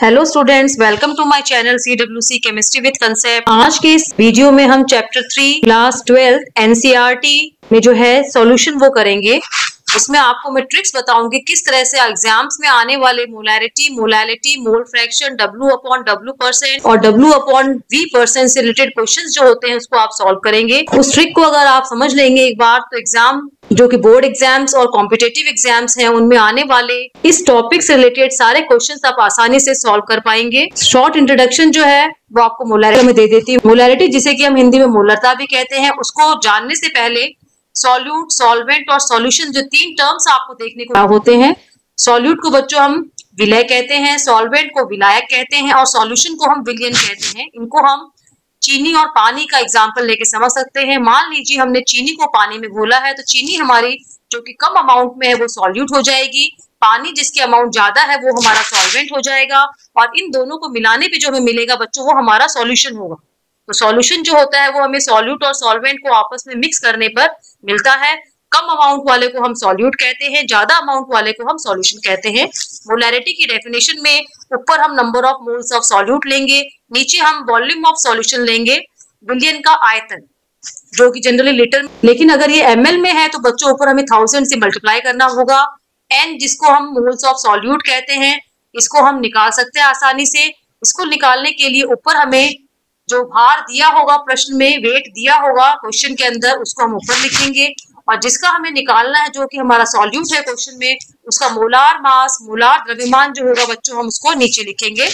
Hello students, welcome to my channel CWC chemistry with concept. आज के इस video में हम चैप्टर 3 क्लास 12 NCERT में जो है सॉल्यूशन वो करेंगे। इसमें आपको मैं ट्रिक्स बताऊंगी किस तरह से एग्जाम्स में आने वाले molarity, molality, mole fraction, W/W% और W/V% से रिलेटेड क्वेश्चंस जो होते हैं उसको आप सॉल्व करेंगे। उस ट्रिक को अगर आप समझ लेंगे एक बार तो एग्जाम जो कि बोर्ड एग्जाम्स और कॉम्पिटेटिव एग्जाम्स हैं उनमें आने वाले इस टॉपिक से रिलेटेड सारे क्वेश्चंस आप आसानी से सॉल्व कर पाएंगे। शॉर्ट इंट्रोडक्शन जो है वो आपको मोलैरिटी में दे देती हूँ। मोलैरिटी जिसे कि हम हिंदी में मोलरता भी कहते हैं, उसको जानने से पहले सॉल्यूट, सॉल्वेंट और सॉल्यूशन जो तीन टर्म्स आपको देखने को होते हैं। सॉल्यूट को बच्चों हम विलय कहते हैं, सॉल्वेंट को विलायक कहते हैं और सॉल्यूशन को हम विलयन कहते हैं। इनको हम चीनी और पानी का एग्जाम्पल लेके समझ सकते हैं। मान लीजिए हमने चीनी को पानी में घोला है तो चीनी हमारी जो कि कम अमाउंट में है वो सॉल्यूट हो जाएगी, पानी जिसकी अमाउंट ज्यादा है वो हमारा सॉल्वेंट हो जाएगा और इन दोनों को मिलाने पे जो हमें मिलेगा बच्चों वो हमारा सॉल्यूशन होगा। तो सॉल्यूशन जो होता है वो हमें सॉल्यूट और सॉल्वेंट को आपस में मिक्स करने पर मिलता है। कम अमाउंट वाले को हम सॉल्यूट कहते हैं, ज्यादा अमाउंट वाले को हम सॉल्यूशन कहते हैं। मोलैरिटी की डेफिनेशन में ऊपर हम number of moles of solute लेंगे, नीचे हम वॉल्यूम ऑफ सॉल्यूशन लेंगे, विलियन का आयतन जो कि जनरली लीटर, लेकिन अगर ये ml में है तो बच्चों ऊपर हमें 1000 से मल्टीप्लाई करना होगा। n जिसको हम मोल्स ऑफ सॉल्यूट कहते हैं इसको हम निकाल सकते हैं आसानी से। इसको निकालने के लिए ऊपर हमें जो भार दिया होगा, प्रश्न में वेट दिया होगा क्वेश्चन के अंदर, उसको हम ऊपर लिखेंगे और जिसका हमें निकालना है जो कि हमारा सॉल्यूट है क्वेश्चन में, उसका मोलार मास, मोलार द्रव्यमान जो होगा बच्चों हम उसको नीचे लिखेंगे।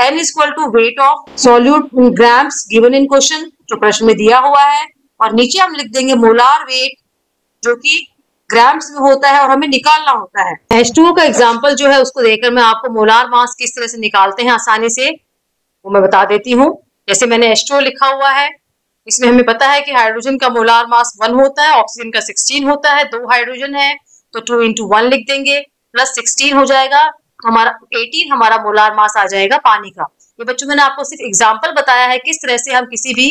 n equal to weight of solute in grams given in question जो प्रश्न में दिया हुआ है और नीचे हम लिख देंगे मोलार वेट जो कि ग्राम्स में होता है और हमें निकालना होता है। H2O का एग्जांपल जो है उसको देकर मैं आपको मोलार मास किस तरह से निकालते हैं आसानी से वो मैं बता देती हूँ। जैसे मैंने H2O लिखा हुआ है, इसमें हमें पता है कि हाइड्रोजन का मोलार मास 1 होता है, ऑक्सीजन का 16 होता है, 2 हाइड्रोजन है तो 2 into 1 लिख देंगे प्लस 16 हो जाएगा, हमारा 18 हमारा मोलार मास आ जाएगा पानी का। ये बच्चों मैंने आपको सिर्फ एग्जांपल बताया है किस तरह से हम किसी भी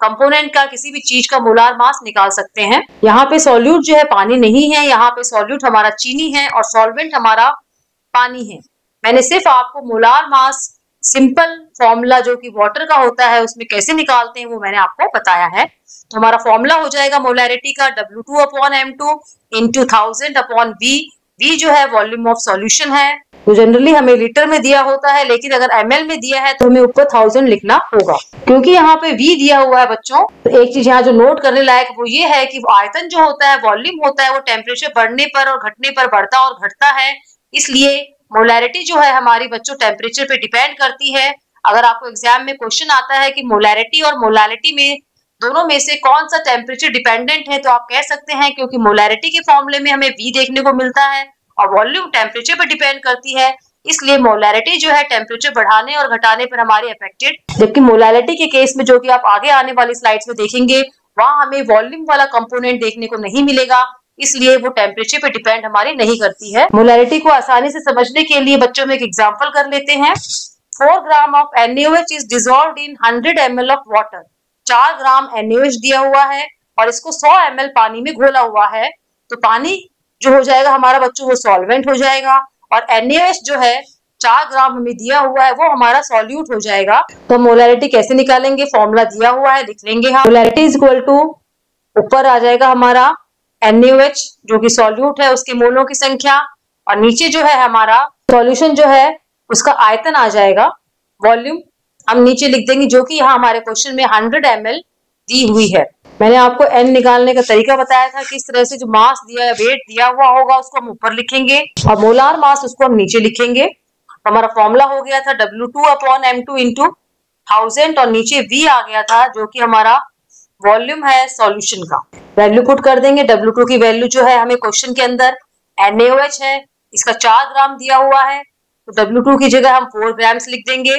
कंपोनेंट का, किसी भी चीज का मोलार मास निकाल सकते हैं। यहाँ पे सॉल्यूट जो है पानी नहीं है, यहाँ पे सॉल्यूट हमारा चीनी है और सॉल्वेंट हमारा पानी है। मैंने सिर्फ आपको मोलार मास सिंपल फॉर्मूला जो कि वाटर का होता है उसमें कैसे निकालते हैं वो मैंने आपको बताया है। तो हमारा फॉर्मूला हो जाएगा मोलैरिटी का W2/M2 into 1000/V। V जो है वॉल्यूम ऑफ सॉल्यूशन है, तो जनरली हमें लीटर में दिया होता है, लेकिन अगर ml में दिया है तो हमें ऊपर 1000 लिखना होगा। क्योंकि यहाँ पे V दिया हुआ है बच्चों, तो एक चीज यहाँ जो नोट करने लायक वो ये है कि आयतन जो होता है, वॉल्यूम होता है, वो टेम्परेचर बढ़ने पर और घटने पर बढ़ता और घटता है। इसलिए मोलैरिटी जो है हमारी बच्चों टेम्परेचर पे डिपेंड करती है। अगर आपको एग्जाम में क्वेश्चन आता है कि मोलैरिटी और मोलालिटी में दोनों में से कौन सा टेम्परेचर डिपेंडेंट है, तो आप कह सकते हैं क्योंकि मोलैरिटी के फॉर्मूले में हमें V देखने को मिलता है और वॉल्यूम टेम्परेचर पर डिपेंड करती है, इसलिए मोलैरिटी जो है टेम्परेचर बढ़ाने और घटाने पर हमारी अफेक्टेड। जबकि मोलैलिटी के केस में जो कि आप आगे आने वाली स्लाइड्स में देखेंगे वहां हमें वॉल्यूम वाला कंपोनेंट देखने को नहीं मिलेगा, इसलिए वो टेम्परेचर पे डिपेंड हमारी नहीं करती है। मोलैरिटी को आसानी से समझने के लिए बच्चों में एक एग्जांपल कर लेते हैं। 4 gram of NaOH is dissolved in 100 ml of water. 4 gram NaOH दिया हुआ है और इसको 100 ml पानी में घोला हुआ है, तो पानी जो हो जाएगा हमारा बच्चों वो सॉल्वेंट हो जाएगा और NaOH जो है 4 ग्राम हमें दिया हुआ है वो हमारा सॉल्यूट हो जाएगा। तो मोलैरिटी कैसे निकालेंगे, फॉर्मूला दिया हुआ है, लिख लेंगे हम। मोलैरिटी इज इक्वल टू ऊपर आ जाएगा हमारा NaOH जो कि सॉल्यूट है उसके मोलों की संख्या और नीचे जो है हमारा सॉल्यूशन जो है उसका आयतन आ जाएगा, वॉल्यूम हम नीचे लिख देंगे जो कि यहाँ हमारे क्वेश्चन में 100 ml दी हुई है। मैंने आपको n निकालने का तरीका बताया था किस तरह से, जो मास दिया है, वेट दिया हुआ होगा उसको हम ऊपर लिखेंगे और मोलार मास उसको हम नीचे लिखेंगे। हमारा फॉर्मूला हो गया था W2/M2 into 1000 और नीचे V आ गया था जो कि हमारा वॉल्यूम है सॉल्यूशन का। वैल्यू पुट कर देंगे। W2 की वैल्यू जो है हमें क्वेश्चन के अंदर NaOH है, इसका 4 ग्राम दिया हुआ है तो W2 की जगह हम 4 ग्राम्स लिख देंगे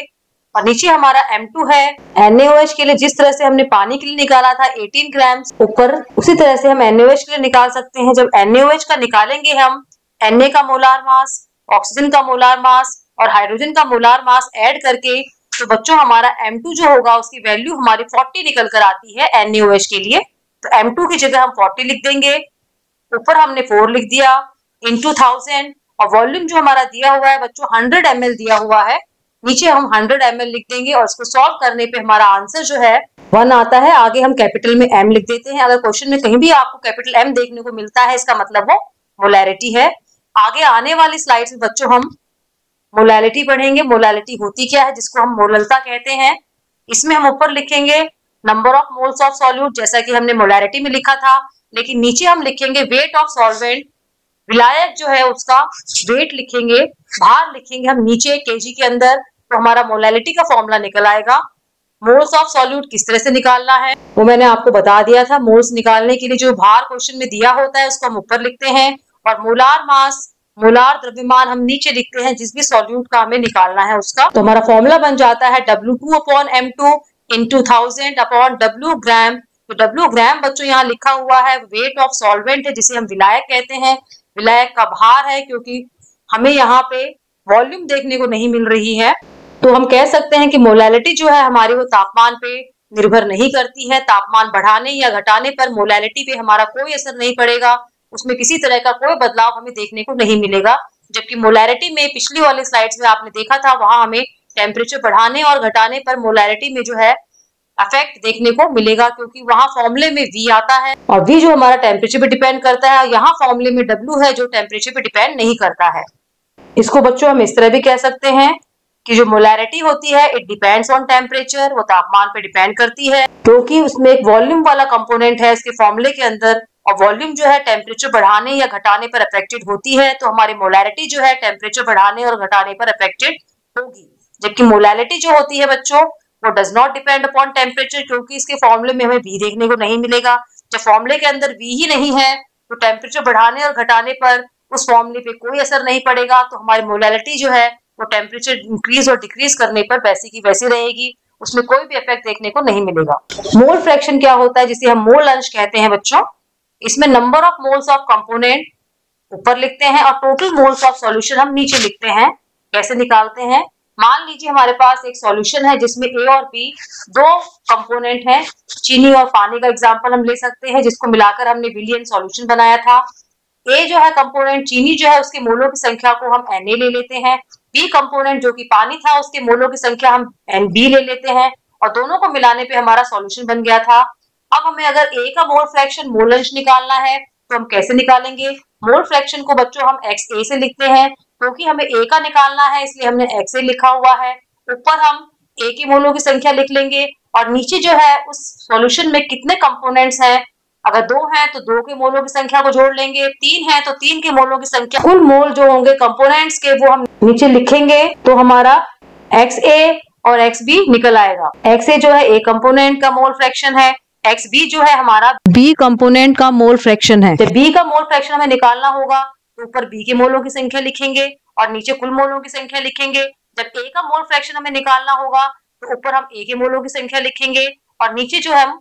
और नीचे हमारा M2 है। NaOH के लिए जिस तरह से हमने पानी के लिए निकाला था 18 ग्राम्स ऊपर, उसी तरह से हम NaOH के लिए निकाल सकते हैं। जब NaOH का निकालेंगे हम Na का मोलार मास, ऑक्सीजन का मोलार मास और हाइड्रोजन का मोलार मास ऐड करके, तो बच्चों हमारा M2 जो होगा उसकी वैल्यू हमारी 40 निकल कर आती है NaOH के लिए। तो M2 की जगह हम 40 लिख देंगे, ऊपर हमने 4 लिख दिया into 1000 और वॉल्यूम जो हमारा दिया हुआ है बच्चों 100 ml दिया हुआ है, नीचे हम 100 ml लिख देंगे और इसको सॉल्व करने पे हमारा आंसर जो है 1 आता है। आगे हम कैपिटल में m लिख देते हैं। अगर क्वेश्चन में कहीं भी आपको कैपिटल M देखने को मिलता है इसका मतलब वो मोलैरिटी है। आगे आने वाली स्लाइड्स में बच्चों हम मोलैलिटी पढ़ेंगे। मोलैलिटी होती क्या है, जिसको हम मोललता कहते हैं। इसमें हम ऊपर लिखेंगे number of moles of solute, जैसा कि हमने मोलैरिटी में लिखा था, लेकिन नीचे हम लिखेंगे वेट ऑफ सॉल्वेंट। विलायक जो है उसका वेट लिखेंगे, भार लिखेंगे हम नीचे केजी के अंदर, तो हमारा मोलैलिटी का फॉर्मूला निकल आएगा। मोल्स ऑफ सॉल्यूट किस तरह से निकालना है वो मैंने आपको बता दिया था। मोल्स निकालने के लिए जो भार क्वेश्चन में दिया होता है उसको हम ऊपर लिखते हैं और मोलार मास, मोलार द्रव्यमान हम नीचे लिखते हैं जिस भी सॉल्यूट का हमें निकालना है उसका। तो हमारा फॉर्मूला बन जाता है W2/M2 into 1000/W ग्राम। तो W ग्राम बच्चों यहाँ लिखा हुआ है, वेट ऑफ सॉल्वेंट है जिसे हम विलायक कहते हैं, विलायक का भार है, क्योंकि हमें यहाँ पे वॉल्यूम देखने को नहीं मिल रही है। तो हम कह सकते हैं कि मोलैलिटी जो है हमारी वो तापमान पे निर्भर नहीं करती है। तापमान बढ़ाने या घटाने पर मोलैलिटी पे हमारा कोई असर नहीं पड़ेगा, उसमें किसी तरह का कोई बदलाव हमें देखने को नहीं मिलेगा। जबकि मोलैरिटी में पिछली वाली स्लाइड्स में आपने देखा था, वहां हमें टेम्परेचर बढ़ाने और घटाने पर मोलैरिटी में जो है इफेक्ट देखने को मिलेगा, क्योंकि वहां फॉर्मूले में V आता है और V जो हमारा टेम्परेचर पे डिपेंड करता है। यहाँ फॉर्मूले में W है जो टेम्परेचर पे डिपेंड नहीं करता है। इसको बच्चों हम इस तरह भी कह सकते हैं कि जो मोलैरिटी होती है इट डिपेंड्स ऑन टेम्परेचर, वो तापमान पे डिपेंड करती है, क्योंकि उसमें एक वॉल्यूम वाला कंपोनेंट है इसके फॉर्मूले के अंदर, और वॉल्यूम जो है टेम्परेचर बढ़ाने या घटाने पर अफेक्टेड होती है। तो हमारी मोलैरिटी जो है टेम्परेचर बढ़ाने और घटाने पर अफेक्टेड होगी। जबकि मोलैलिटी जो होती है बच्चों वो does not depend upon temperature, क्योंकि इसके फॉर्मूले में हमें V देखने को नहीं मिलेगा। जब फॉर्मूले के अंदर V ही नहीं है तो टेम्परेचर बढ़ाने और घटाने पर उस फॉर्मूले पे कोई असर नहीं पड़ेगा। तो हमारी मोलैलिटी जो है वो टेम्परेचर इंक्रीज और डिक्रीज करने पर वैसी की वैसी रहेगी, उसमें कोई भी इफेक्ट देखने को नहीं मिलेगा। मोल फ्रैक्शन क्या होता है, जिसे हम मोल अंश कहते हैं बच्चों। इसमें number of moles of component ऊपर लिखते हैं और टोटल मोल्स ऑफ सॉल्यूशन हम नीचे लिखते हैं। कैसे निकालते हैं, मान लीजिए हमारे पास एक सॉल्यूशन है जिसमें A और B दो कंपोनेंट हैं। चीनी और पानी का एग्जांपल हम ले सकते हैं, जिसको मिलाकर हमने विलियन सॉल्यूशन बनाया था। A जो है कंपोनेंट चीनी जो है उसके मोलों की संख्या को हम Na ले लेते हैं। B कंपोनेंट जो कि पानी था उसके मोलों की संख्या हम Nb ले लेते हैं और दोनों को मिलाने पे हमारा सॉल्यूशन बन गया था। अब हमें अगर A का मोल फ्रैक्शन मोल अंश निकालना है तो हम कैसे निकालेंगे। मोल फ्रैक्शन को बच्चों हम XA से लिखते हैं, क्योंकि हमें A का निकालना है इसलिए हमने XA लिखा हुआ है। ऊपर हम A की मोलों की संख्या लिख लेंगे और नीचे जो है उस सॉल्यूशन में कितने कंपोनेंट्स हैं, अगर 2 हैं तो 2 के मोलों की संख्या को जोड़ लेंगे, 3 है तो 3 के मोलों की संख्या, कुल मोल जो होंगे कंपोनेंट्स के वो हम नीचे लिखेंगे। तो हमारा XA और XB निकल आएगा। XA जो है A कंपोनेंट का मोल फ्रैक्शन है, XB जो है हमारा B कंपोनेंट का मोल फ्रैक्शन है। जब B का मोल फ्रैक्शन हमें निकालना होगा तो ऊपर B के मोलों की संख्या लिखेंगे और नीचे कुल मोलों की संख्या लिखेंगे। जब A का मोल फ्रैक्शन हमें निकालना होगा तो ऊपर हम A के मोलों की संख्या लिखेंगे और नीचे जो है हम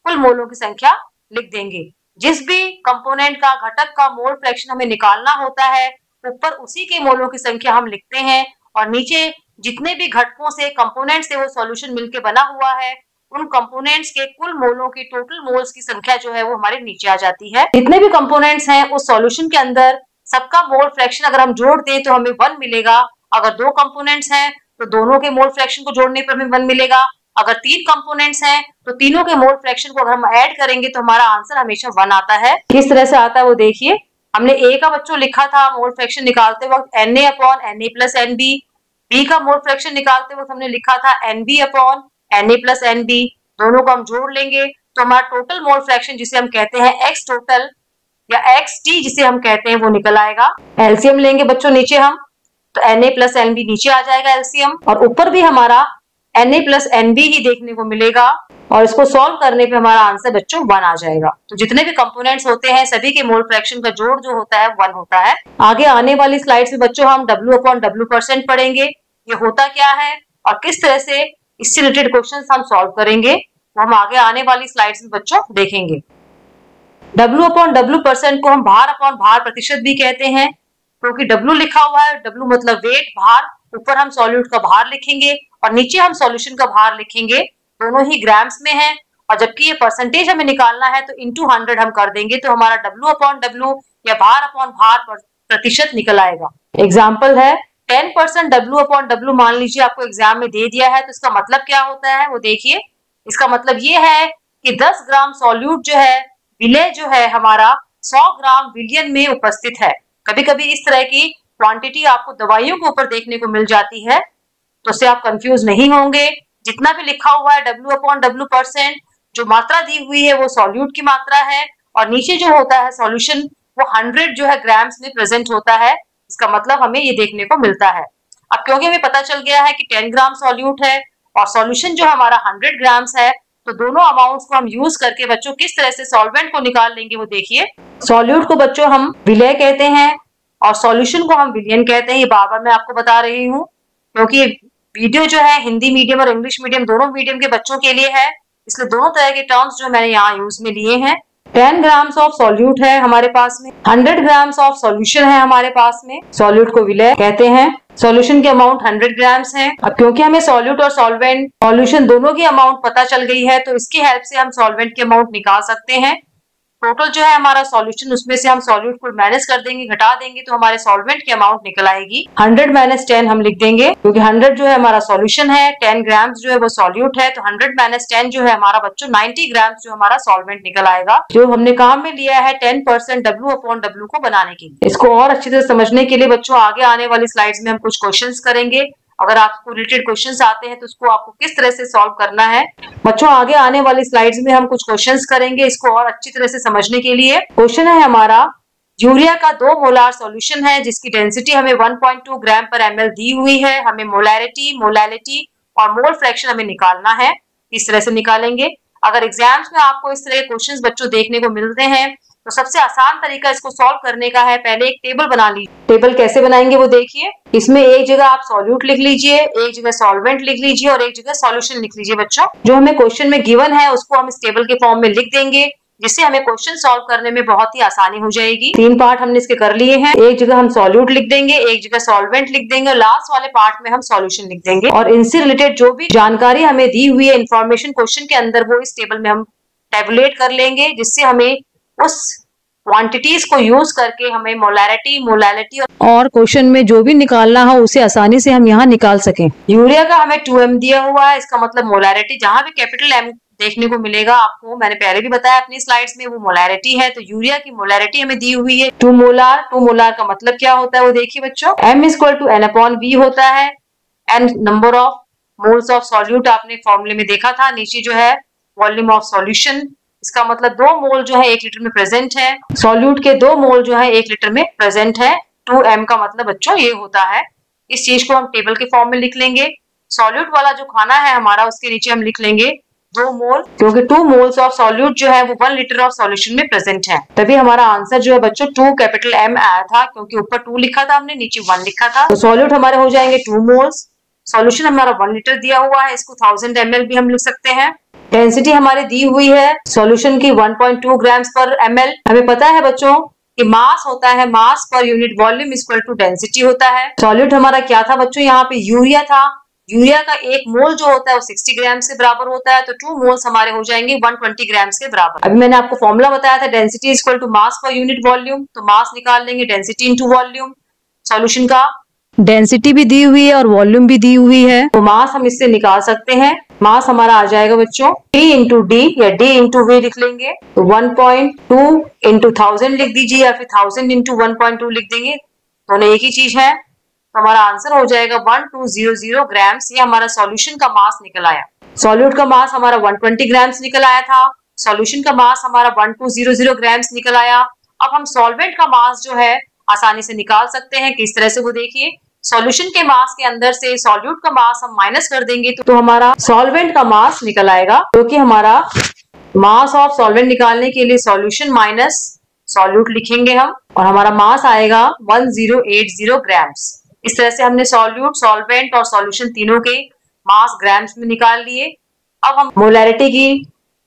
कुल मोलों की संख्या लिख देंगे। जिस भी कंपोनेंट का घटक का मोल फ्रैक्शन हमें निकालना होता है ऊपर उसी के मोलों की संख्या हम लिखते हैं और नीचे जितने भी घटकों से कंपोनेंट से वो सॉल्यूशन मिलके बना हुआ है उन कंपोनेंट्स के कुल मोलों की टोटल मोल्स की संख्या जो है वो हमारे नीचे आ जाती है। जितने भी कंपोनेंट्स हैं उस सॉल्यूशन के अंदर सबका मोल फ्रैक्शन अगर हम जोड़ दें तो हमें 1 मिलेगा। अगर 2 कंपोनेंट्स हैं तो दोनों के मोल फ्रैक्शन को जोड़ने पर हमें 1 मिलेगा। अगर 3 कंपोनेंट्स हैं तो तीनों के मोल फ्रैक्शन को अगर हम ऐड करेंगे तो हमारा आंसर हमेशा 1 आता है। किस तरह से आता है वो देखिए। हमने A का बच्चों लिखा था मोल फ्रैक्शन निकालते वक्त Na/Na+Nb। B का मोल फ्रैक्शन निकालते वक्त हमने लिखा था Nb/Na+Nb। दोनों को हम जोड़ लेंगे तो हमारा टोटल मोल फ्रैक्शन जिसे हम कहते हैं X टोटल या XT जिसे हम कहते हैं वो निकल आएगा। एलसीएम लेंगे बच्चों नीचे हम तो Na+Nb नीचे आ जाएगा एलसीएम और ऊपर भी हमारा Na+Nb ही देखने को मिलेगा और इसको सॉल्व करने पे हमारा आंसर बच्चों 1 आ जाएगा। तो जितने भी कंपोनेंट्स होते हैं सभी के मोल फ्रैक्शन का जोड़ जो होता है 1 होता है। आगे आने वाली स्लाइड्स में बच्चों हम W/W% पढ़ेंगे, ये होता क्या है और किस तरह से इससे रिलेटेड क्वेश्चंस हम सॉल्व करेंगे, तो हम आगे आने वाली स्लाइड्स में बच्चों देखेंगे। W/W% को हम भार अपॉन भार प्रतिशत भी कहते हैं, क्योंकि W लिखा हुआ है, W मतलब वेट भार, ऊपर हम सॉल्यूट का भार लिखेंगे और नीचे हम सॉल्यूशन का भार लिखेंगे, दोनों ही ग्राम्स में है। और जबकि ये परसेंटेज हमें निकालना है तो इंटू 100 हम कर देंगे तो हमारा W/W या भार अपॉन भार प्रतिशत निकल आएगा। एग्जाम्पल है 10% W/W मान लीजिए आपको एग्जाम में दे दिया है, तो इसका मतलब क्या होता है वो देखिए। इसका मतलब ये है कि 10 ग्राम सॉल्यूट जो है विलेय जो है हमारा 100 ग्राम विलियन में उपस्थित है। कभी कभी इस तरह की क्वांटिटी आपको दवाइयों के ऊपर देखने को मिल जाती है, तो उससे आप कंफ्यूज नहीं होंगे। जितना भी लिखा हुआ है W/W%, जो मात्रा दी हुई है वो सॉल्यूट की मात्रा है, और नीचे जो होता है सॉल्यूशन वो 100 जो है ग्राम्स में प्रेजेंट होता है। इसका मतलब हमें ये देखने को मिलता है। अब क्योंकि हमें पता चल गया है कि 10 ग्राम सॉल्यूट है और सॉल्यूशन जो हमारा 100 ग्राम्स है, तो दोनों अमाउंट्स को हम यूज करके बच्चों किस तरह से सॉल्वेंट को निकाल लेंगे वो देखिए। सॉल्यूट को बच्चों हम विलेय कहते हैं और सॉल्यूशन को हम विलियन कहते हैं। ये बार बार मैं आपको बता रही हूँ क्योंकि वीडियो जो है हिंदी मीडियम और इंग्लिश मीडियम दोनों मीडियम के बच्चों के लिए है, इसलिए दोनों तरह के टर्म्स जो मैंने यहाँ यूज में लिए हैं। 10 ग्राम्स ऑफ सॉल्यूट है हमारे पास में, 100 ग्राम्स ऑफ सॉल्यूशन है हमारे पास में। सॉल्यूट को विलेय कहते हैं, सॉल्यूशन की अमाउंट 100 ग्राम्स है। अब क्योंकि हमें सॉल्यूट और सॉल्वेंट सॉल्यूशन दोनों की अमाउंट पता चल गई है, तो इसकी हेल्प से हम सॉल्वेंट की अमाउंट निकाल सकते हैं। टोटल जो है हमारा सॉल्यूशन, उसमें से हम सॉल्यूट को माइनस कर देंगे, घटा देंगे, तो हमारे सॉल्वेंट की अमाउंट निकल आएगी। 100 - 10 हम लिख देंगे क्योंकि 100 जो है हमारा सॉल्यूशन है, 10 ग्राम्स जो है वो सॉल्यूट है, तो 100 - 10 जो है हमारा बच्चों 90 ग्राम्स जो हमारा सॉल्वेंट निकल आएगा, जो हमने काम में लिया है 10% W/W को बनाने के लिए। इसको और अच्छी तरह समझने के लिए बच्चों आगे आने वाली स्लाइड्स में हम कुछ क्वेश्चंस करेंगे। अगर आपको रिलेटेड क्वेश्चंस आते हैं तो उसको आपको किस तरह से सॉल्व करना है बच्चों, आगे आने वाली स्लाइड्स में हम कुछ क्वेश्चंस करेंगे इसको और अच्छी तरह से समझने के लिए। क्वेश्चन है हमारा, यूरिया का 2 मोलार सॉल्यूशन है जिसकी डेंसिटी हमें 1.2 ग्राम पर ml दी हुई है। हमें मोलैरिटी, मोलैलिटी और मोल फ्रैक्शन हमें निकालना है। इस तरह से निकालेंगे। अगर एग्जाम्स में आपको इस तरह के क्वेश्चंस बच्चों देखने को मिलते हैं, तो सबसे आसान तरीका इसको सॉल्व करने का है, पहले एक टेबल बना लीजिए। टेबल कैसे बनाएंगे वो देखिए। इसमें एक जगह आप सॉल्यूट लिख लीजिए, एक जगह सॉल्वेंट लिख लीजिए और एक जगह सॉल्यूशन लिख लीजिए बच्चों। जो हमें क्वेश्चन में गिवन है उसको हम इस टेबल के फॉर्म में लिख देंगे, जिससे हमें क्वेश्चन सॉल्व करने में बहुत ही आसानी हो जाएगी। 3 पार्ट हमने इसके कर लिए हैं। एक जगह हम सॉल्यूट लिख देंगे, एक जगह सॉल्वेंट लिख देंगे और लास्ट वाले पार्ट में हम सॉल्यूशन लिख देंगे। और इनसे रिलेटेड जो भी जानकारी हमें दी हुई है इन्फॉर्मेशन क्वेश्चन के अंदर, वो इस टेबल में हम टैबुलेट कर लेंगे, जिससे हमें उस क्वांटिटीज को यूज करके हमें मोलैरिटी, मोलैलिटी और क्वेश्चन में जो भी निकालना हो उसे आसानी से हम यहाँ निकाल सकें। यूरिया का हमें 2m दिया हुआ है, इसका मतलब मोलैरिटी जहां भी कैपिटल M देखने को मिलेगा आपको, मैंने पहले भी बताया अपनी स्लाइड्स में, वो मोलैरिटी है। तो यूरिया की मोलैरिटी हमें दी हुई है 2 मोलार। 2 मोलार का मतलब क्या होता है वो देखिए बच्चों। M = N/V होता है। N number of moles of solute आपने फॉर्मूले में देखा था। नीचे जो है वॉल्यूम ऑफ सॉल्यूशन, इसका मतलब 2 मोल जो है 1 लीटर में प्रेजेंट है। सॉल्यूट के 2 मोल जो है 1 लीटर में प्रेजेंट है। 2m का मतलब बच्चों ये होता है। इस चीज को हम टेबल के फॉर्म में लिख लेंगे। सॉल्यूट वाला जो खाना है हमारा, उसके नीचे हम लिख लेंगे 2 मोल, क्योंकि 2 मोल्स ऑफ सॉल्यूट जो है वो 1 लीटर ऑफ सॉल्यूशन में प्रेजेंट है। तभी हमारा आंसर जो है बच्चों 2M आया था, क्योंकि ऊपर 2 लिखा था हमने, नीचे 1 लिखा था। तो सॉल्यूट हमारे हो जाएंगे 2 मोल्स। सॉल्यूशन हमारा 1 लीटर दिया हुआ है, इसको 1000 ml भी हम लिख सकते हैं। डेंसिटी हमारी दी हुई है सॉल्यूशन की 1.2 ग्राम्स पर ml। हमें पता है बच्चों कि मास होता है, mass per unit volume equal to density होता है। सॉल्यूट हमारा क्या था बच्चों, यहाँ पे यूरिया था। यूरिया का 1 मोल जो होता है वो 60 ग्राम्स के बराबर होता है, तो 2 मोल्स हमारे हो जाएंगे 120 ग्राम्स के बराबर। अभी मैंने आपको फॉर्मूला बताया था, density equal to mass per unit volume, तो मास निकाल लेंगे डेंसिटी इंटू वॉल्यूम। सॉल्यूशन का डेंसिटी भी दी हुई है और वॉल्यूम भी दी हुई है, तो मास हम इससे निकाल सकते हैं। मास हमारा आ जाएगा बच्चों D इंटू डी या D इंटू V लिख लेंगे, तो 1.2 इंटू 1000 लिख दीजिए या फिर 1000 इंटू 1.2 लिख देंगे, दोनों एक ही चीज है। तो हमारा आंसर हो जाएगा 1200 ग्राम्स। ये हमारा सॉल्यूशन का मास निकल आया। सॉल्यूट का मास हमारा 120 ग्राम्स निकल आया था, सॉल्यूशन का मास हमारा 1200 ग्राम्स निकल आया। अब हम सॉल्वेंट का मास जो है आसानी से निकाल सकते हैं। किस तरह से वो देखिए, सॉल्यूशन के मास के अंदर से सॉल्यूट का मास हम माइनस कर देंगे तो हमारा सॉल्वेंट का मास निकल आएगा, क्योंकि हमारा मास ऑफ सॉल्वेंट निकालने के लिए सॉल्यूशन माइनस सॉल्यूट लिखेंगे हम, और हमारा मास आएगा 1080 ग्राम्स। इस तरह से हमने सॉल्यूट, सॉल्वेंट और सॉल्यूशन तीनों के मास ग्राम्स में निकाल लिए। अब हम मोलैरिटी की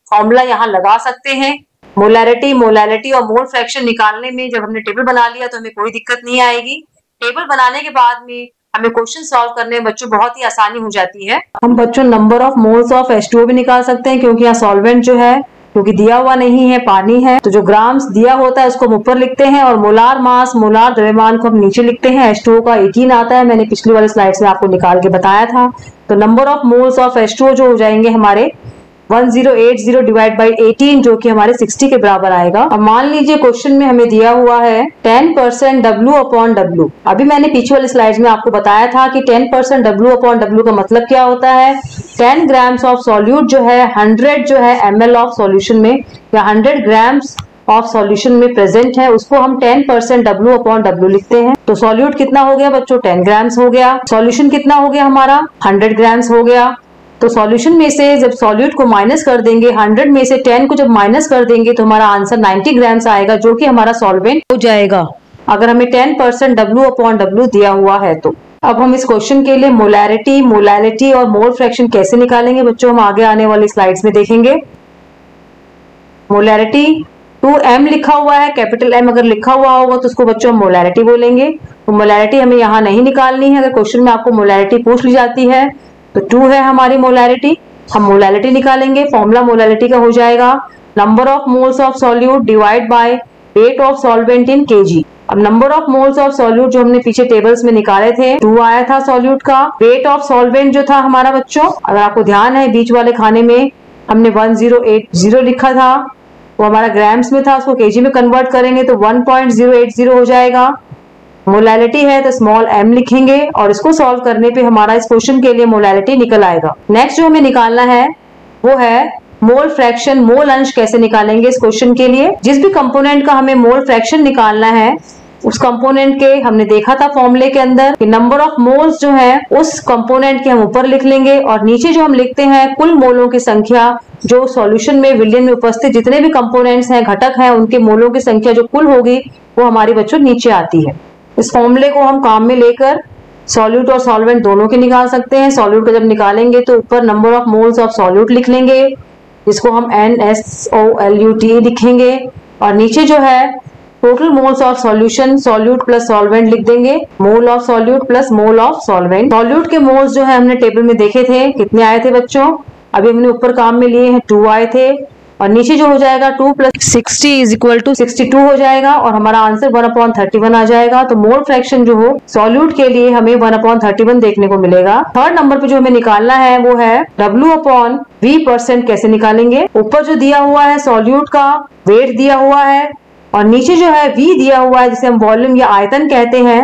फॉर्मूला यहाँ लगा सकते हैं। मोलैरिटी, मोलैलिटी और मोल फ्रैक्शन निकालने में जब हमने टेबल बना लिया तो हमें कोई दिक्कत नहीं आएगी। टेबल बनाने के बाद में हमें क्वेश्चन सॉल्व करने में बच्चों बहुत ही आसानी हो जाती है। हम बच्चों number of moles of H2O भी निकाल सकते हैं, क्योंकि यहाँ सॉल्वेंट जो है क्योंकि दिया हुआ नहीं है, पानी है। तो जो ग्राम्स दिया होता है उसको हम ऊपर लिखते हैं और मोलार मास, मोलार द्रव्यमान को हम नीचे लिखते हैं। H2O का 18 आता है, मैंने पिछली वाली स्लाइड्स में आपको निकाल के बताया था। तो number of moles of H2O जो हो जाएंगे हमारे 1080 डिवाइड बाई 18, जो कि हमारे 60 के बराबर आएगा। अब मान लीजिए क्वेश्चन में हमें दिया हुआ है 10% W अपॉन W। अभी मैंने पीछे वाली स्लाइड्स में आपको बताया था कि 10% W अपॉन W का मतलब क्या होता है। 10 ग्राम्स ऑफ सॉल्यूट जो है 100 जो है ml ऑफ सॉल्यूशन में या 100 ग्राम्स ऑफ सॉल्यूशन में प्रेजेंट है, उसको हम 10% W अपॉन W लिखते हैं। तो सॉल्यूट कितना हो गया बच्चों, 10 ग्राम्स हो गया। सॉल्यूशन कितना हो गया हमारा, 100 ग्राम्स हो गया। तो सॉल्यूशन में से जब सॉल्यूट को माइनस कर देंगे, 100 में से 10 को जब माइनस कर देंगे तो हमारा आंसर 90 ग्राम्स आएगा, जो कि हमारा सॉल्वेंट हो जाएगा अगर हमें 10% W अपॉन W दिया हुआ है। तो अब हम इस क्वेश्चन के लिए मोलैरिटी, मोलैलिटी और मोल फ्रैक्शन कैसे निकालेंगे बच्चों, हम आगे आने वाली स्लाइड्स में देखेंगे। मोलैरिटी 2M लिखा हुआ है, कैपिटल M अगर लिखा हुआ होगा तो उसको बच्चों हम मोलैरिटी बोलेंगे। तो मोलैरिटी हमें यहाँ नहीं निकालनी है। अगर क्वेश्चन में आपको मोलैरिटी पूछ ली जाती है तो 2 है हमारी मोलैरिटी, हम मोलैलिटी निकालेंगे। फॉर्मूला मोलैलिटी का हो जाएगा number of moles of solute divide by weight of solvent in kg. अब number of moles of solute जो हमने पीछे टेबल्स में निकाले थे 2 आया था सॉल्यूट का। वेट ऑफ सॉल्वेंट जो था हमारा बच्चों, अगर आपको ध्यान है बीच वाले खाने में हमने 1080 लिखा था, वो हमारा ग्राम्स में था, उसको केजी में कन्वर्ट करेंगे तो 1080 हो जाएगा। मोलैलिटी है तो स्मॉल m लिखेंगे और इसको सॉल्व करने पे हमारा इस क्वेश्चन के लिए मोलैलिटी निकल आएगा। नेक्स्ट जो हमें निकालना है वो है मोल फ्रैक्शन, मोल अंश कैसे निकालेंगे इस क्वेश्चन के लिए। जिस भी कंपोनेंट का हमें मोल फ्रैक्शन निकालना है उस कंपोनेंट के हमने देखा था फॉर्मूले के अंदर कि नंबर ऑफ मोल्स जो है उस कंपोनेंट के हम ऊपर लिख लेंगे और नीचे जो हम लिखते हैं कुल मोलों की संख्या, जो सॉल्यूशन में विलयन में उपस्थित जितने भी कंपोनेंट्स हैं, घटक हैं, उनके मोलों की संख्या जो कुल होगी वो हमारी बच्चों नीचे आती है। इस फॉर्मूले को हम काम में लेकर सॉल्यूट और सॉल्वेंट दोनों के निकाल सकते हैं। सॉल्यूट को जब निकालेंगे तो ऊपर number of moles of solute लिख लेंगे, इसको हम NaSOLUT लिखेंगे और नीचे जो है total moles of solution, solute plus solvent लिख देंगे, mole of solute plus mole of solvent. Solute के मोल्स जो है हमने टेबल में देखे थे, कितने आए थे बच्चों, अभी हमने ऊपर काम में लिए हैं 2 आए थे और नीचे जो हो जाएगा 2 + 60 = 62 हो जाएगा और हमारा आंसर 1/31 आ जाएगा। तो मोल फ्रैक्शन जो हो सॉल्यूट के लिए हमें 1/31 देखने को मिलेगा। थर्ड नंबर पे जो हमें निकालना है वो है W/V%। कैसे निकालेंगे, ऊपर जो दिया हुआ है सॉल्यूट का वेट दिया हुआ है और नीचे जो है V दिया हुआ है जिसे हम वॉल्यूम या आयतन कहते हैं।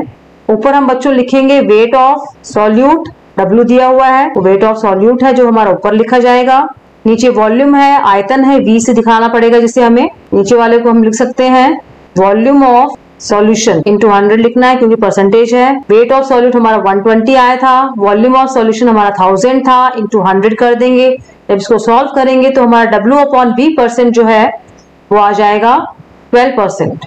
ऊपर हम बच्चों लिखेंगे वेट ऑफ सॉल्यूट, W दिया हुआ है तो वेट ऑफ सॉल्यूट है जो हमारा ऊपर लिखा जाएगा। नीचे वॉल्यूम है, आयतन है, V से दिखाना पड़ेगा जिसे हमें, नीचे वाले को हम लिख सकते हैं वॉल्यूम ऑफ सॉल्यूशन इंटू 100 लिखना है क्योंकि परसेंटेज है। वेट ऑफ सॉल्यूट हमारा 120 आया था, वॉल्यूम ऑफ सॉल्यूशन हमारा 1000 था, इंटू 100 कर देंगे। जब इसको सॉल्व करेंगे तो हमारा W/V% जो है वो आ जाएगा 12%।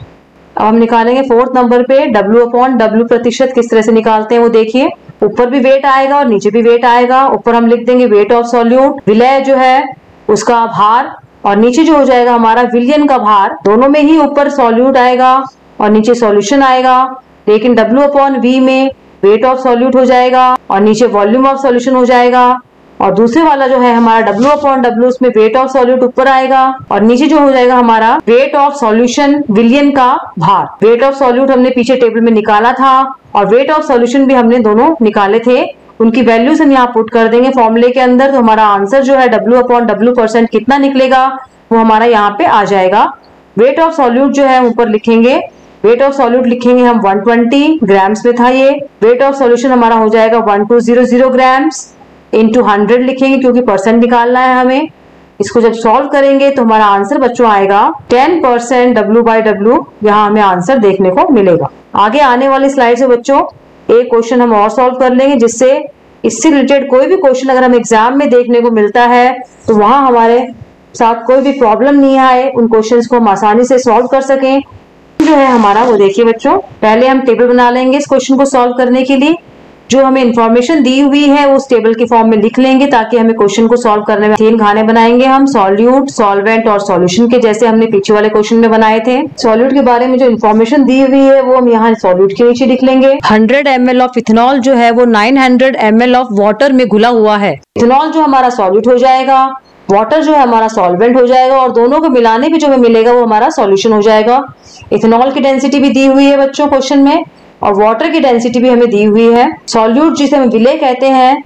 अब हम निकालेंगे फोर्थ नंबर पे W/W प्रतिशत किस तरह से निकालते हैं वो देखिए। ऊपर भी वेट आएगा और नीचे भी वेट आएगा। ऊपर हम लिख देंगे वेट ऑफ सॉल्यूट, विलय जो है उसका भार और नीचे जो हो जाएगा हमारा विलयन का भार। दोनों में ही ऊपर सॉल्यूट आएगा और नीचे सॉल्यूशन आएगा, लेकिन W/V में वेट ऑफ सॉल्यूट हो जाएगा और नीचे वॉल्यूम ऑफ सॉल्यूशन हो जाएगा। और दूसरे वाला जो है हमारा W/W उसमें वेट ऑफ सॉल्यूट ऊपर आएगा और नीचे जो हो जाएगा हमारा वेट ऑफ सॉल्यूशन विलयन का भार। वेट ऑफ सॉल्यूट हमने पीछे टेबल में निकाला था और वेट ऑफ सॉल्यूशन भी हमने दोनों निकाले थे, उनकी वैल्यूज हम यहाँ पुट कर देंगे फॉर्मूले के अंदर। तो हमारा आंसर जो है W/W% कितना निकलेगा वो हमारा यहाँ पे आ जाएगा। वेट ऑफ सॉल्यूट जो है ऊपर लिखेंगे, वेट ऑफ सॉल्यूट लिखेंगे हम 120 ग्राम्स में था ये। वेट ऑफ सॉल्यूशन हमारा हो जाएगा 1200 ग्राम्स इंटू 100 लिखेंगे क्योंकि परसेंट निकालना है हमें। इसको जब सॉल्व करेंगे तो हमारा आंसर बच्चों आएगा 10% W/W, यहाँ हमें आंसर देखने को मिलेगा। आगे आने वाली स्लाइड से बच्चों एक क्वेश्चन हम और सॉल्व कर लेंगे जिससे इससे रिलेटेड कोई भी क्वेश्चन अगर हम एग्जाम में देखने को मिलता है तो वहां हमारे साथ कोई भी प्रॉब्लम नहीं आए, उन क्वेश्चंस को हम आसानी से सॉल्व कर सकें। जो है हमारा वो देखिए बच्चों, पहले हम टेबल बना लेंगे इस क्वेश्चन को सॉल्व करने के लिए। जो हमें इंफॉर्मेशन दी हुई है उस टेबल के फॉर्म में लिख लेंगे ताकि हमें क्वेश्चन को सॉल्व करने में 3 खाने बनाएंगे हम, सॉल्यूट, सॉल्वेंट और सॉल्यूशन के, जैसे हमने पीछे वाले क्वेश्चन में बनाए थे। सॉल्यूट के बारे में जो इन्फॉर्मेशन दी हुई है वो हम यहाँ सॉल्यूट के नीचे लिख लेंगे। 100 ml ऑफ इथेनॉल जो है वो 900 ml ऑफ वाटर में घुला हुआ है। इथेनॉल जो हमारा सॉल्यूट हो जाएगा वाटर जो है हमारा सॉल्वेंट हो जाएगा और दोनों को मिलाने पे जो हमें मिलेगा वो हमारा सॉल्यूशन हो जाएगा। इथेनॉल की डेंसिटी भी दी हुई है बच्चों क्वेश्चन में और वाटर की डेंसिटी भी हमें दी हुई है। सॉल्यूट जिसे हम विले कहते हैं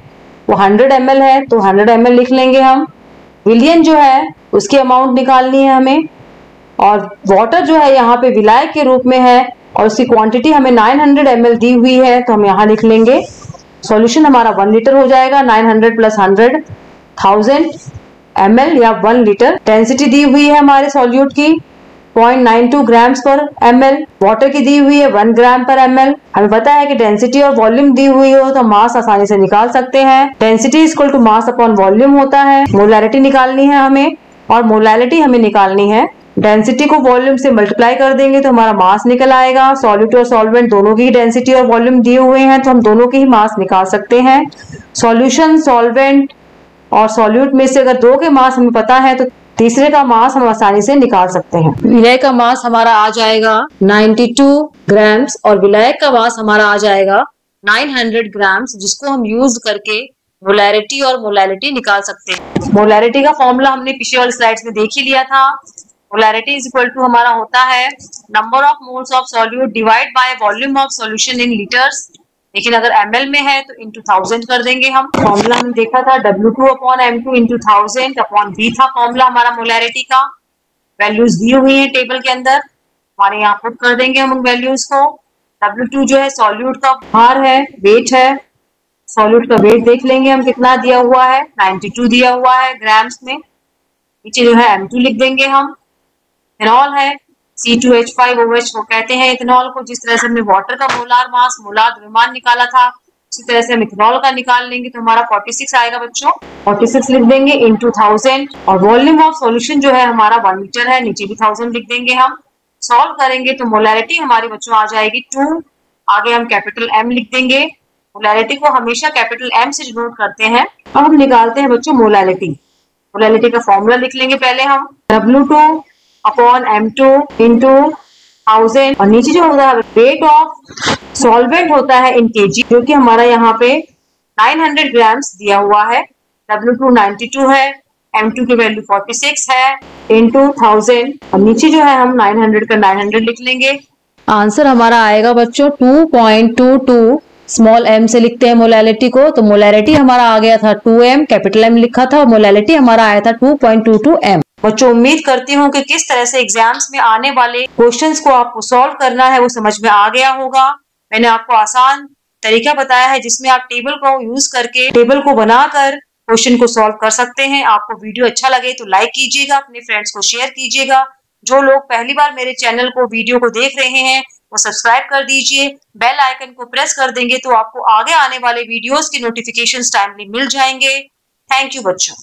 वो 100 ml है, तो 100 ml लिख लेंगे हम। विलियन जो है उसकी अमाउंट निकालनी है हमें और वाटर जो है यहाँ पे विलायक के रूप में है और उसकी क्वांटिटी हमें 900 ml दी हुई है, तो हम यहाँ लिख लेंगे। सॉल्यूशन हमारा 1 लीटर हो जाएगा। 900 + 100 1000 ml या 1 लीटर। डेंसिटी दी हुई है हमारे सॉल्यूट की 0.92 ग्राम्स पर ml। वाटर की दी हुई है 1 ग्राम पर ml। हमें पता है कि डेंसिटी और वॉल्यूम दी हुई हो तो मास आसानी से निकाल सकते हैं। Density equal to mass upon volume होता है। मोलैरिटी निकालनी है हमें और मोलैरिटी हमें निकालनी है। डेंसिटी को वॉल्यूम से मल्टीप्लाई कर देंगे तो हमारा मास निकल आएगा। सॉल्यूट और सॉल्वेंट दोनों की डेंसिटी और वॉल्यूम दिए हुए हैं तो हम दोनों की ही मास निकाल सकते हैं। सॉल्यूशन, सॉल्वेंट और सॉल्यूट में से अगर दो के मास हमें पता है तो तीसरे का मास हम आसानी से निकाल सकते हैं। विलायक का मास हमारा आ जाएगा 92 ग्राम्स और विलायक का मास हमारा आ जाएगा 900 ग्राम्स, जिसको हम यूज करके मोलैरिटी और मोलैलिटी निकाल सकते हैं। मोलैरिटी का फॉर्मूला हमने पिछले वाली स्लाइड्स में देख ही लिया था। मोलैरिटी इज इक्वल टू हमारा होता है number of moles of solute divide by volume of solution in litres, लेकिन अगर ml में है तो इंटू 1000 कर देंगे हम। फॉर्मूला हमने देखा था W2/m2 इंटू 1000 अपॉन V था फॉर्मूला हमारा मोलैरिटी का। वैल्यूज दी हुई है टेबल के अंदर, हमारे यहाँ पुट कर देंगे हम उन वैल्यूज को। W2 जो है सॉल्यूट का भार है, वेट है। सॉल्यूट का वेट देख लेंगे हम कितना दिया हुआ है, 92 दिया हुआ है ग्राम्स में। नीचे जो है m2 लिख देंगे हम। इथेनॉल है C2H5OH वो कहते हैं इथेनॉल को। जिस तरह से हमने वाटर का मोलार मास, मोलार द्रव्यमान निकाला था, उसी तरह से हम इथेनॉल का निकाल लेंगे तो हमारा 46 आएगा बच्चों। 46 लिख देंगे इंटू 1000 और वॉल्यूम ऑफ सॉल्यूशन जो है हमारा 1 लीटर है, नीचे भी 1000 लिख देंगे हम। सॉल्व करेंगे तो मोलैरिटी हमारी बच्चों आ जाएगी 2। आगे हम कैपिटल M लिख देंगे। मोलैरिटी को हमेशा कैपिटल M से डिनोट करते हैं। अब हम निकालते हैं बच्चों मोलैरिटी। मोलैरिटी का फॉर्मूला लिख लेंगे पहले हम। W2/m2 इंटू 1000 और नीचे जो होता है वेट ऑफ सॉल्वेंट होता है इन kg, जो कि हमारा यहाँ पे 900 ग्राम्स दिया हुआ है। W2 92 है, M2 की वैल्यू 46 है इंटू 1000 और नीचे जो है हम 900 का 900 लिख लेंगे। आंसर हमारा आएगा बच्चों 2.22। स्मॉल m से लिखते हैं मोलैलिटी को, तो मोलैरिटी हमारा आ गया था 2m, कैपिटल M लिखा था और मोलैलिटी हमारा आया था 2.22 m। बच्चों उम्मीद करती हूँ कि किस तरह से एग्जाम्स में आने वाले क्वेश्चंस को आपको सॉल्व करना है वो समझ में आ गया होगा। मैंने आपको आसान तरीका बताया है जिसमें आप टेबल को यूज करके, टेबल को बनाकर क्वेश्चन को सॉल्व कर सकते हैं। आपको वीडियो अच्छा लगे तो लाइक कीजिएगा, अपने फ्रेंड्स को शेयर कीजिएगा। जो लोग पहली बार मेरे चैनल को, वीडियो को देख रहे हैं वो सब्सक्राइब कर दीजिए। बेल आइकन को प्रेस कर देंगे तो आपको आगे आने वाले वीडियोस की नोटिफिकेशंस टाइमली मिल जाएंगे। थैंक यू बच्चों।